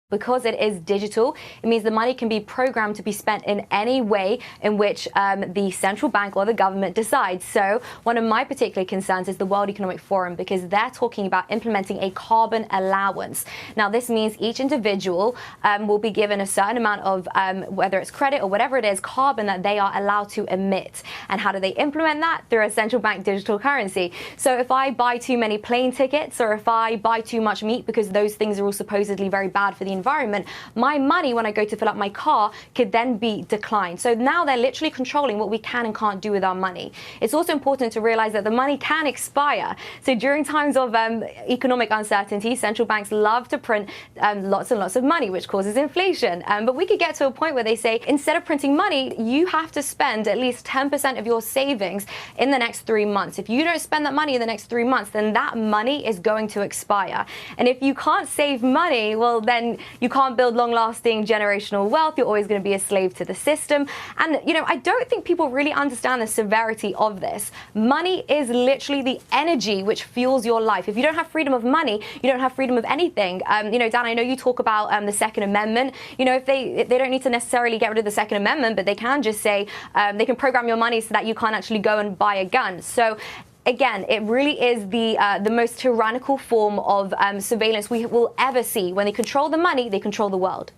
Because it is digital, it means the money can be programmed to be spent in any way in which the central bank or the government decides. So one of my particular concerns is the World Economic Forum, because they're talking about implementing a carbon allowance. Now, this means each individual will be given a certain amount of, whether it's credit or whatever it is, carbon that they are allowed to emit. And how do they implement that? Through a central bank digital currency. So if I buy too many plane tickets, or if I buy too much meat, because those things are all supposedly very bad for the environment, my money when I go to fill up my car could then be declined. So now they're literally controlling what we can and can't do with our money. It's also important to realize that the money can expire. So during times of economic uncertainty, central banks love to print lots and lots of money, which causes inflation. But we could get to a point where they say, instead of printing money, you have to spend at least 10% of your savings in the next 3 months. If you don't spend that money in the next 3 months, then that money is going to expire. And if you can't save money, well, then you can't build long-lasting generational wealth. You're always going to be a slave to the system. And, you know, I don't think people really understand the severity of this. Money is literally the energy which fuels your life. If you don't have freedom of money, you don't have freedom of anything. You know, Dan, I know you talk about the Second Amendment. You know, if they don't need to necessarily get rid of the Second Amendment, but they can just say they can program your money so that you can't actually go and buy a gun. So again, it really is the most tyrannical form of surveillance we will ever see. When they control the money, they control the world.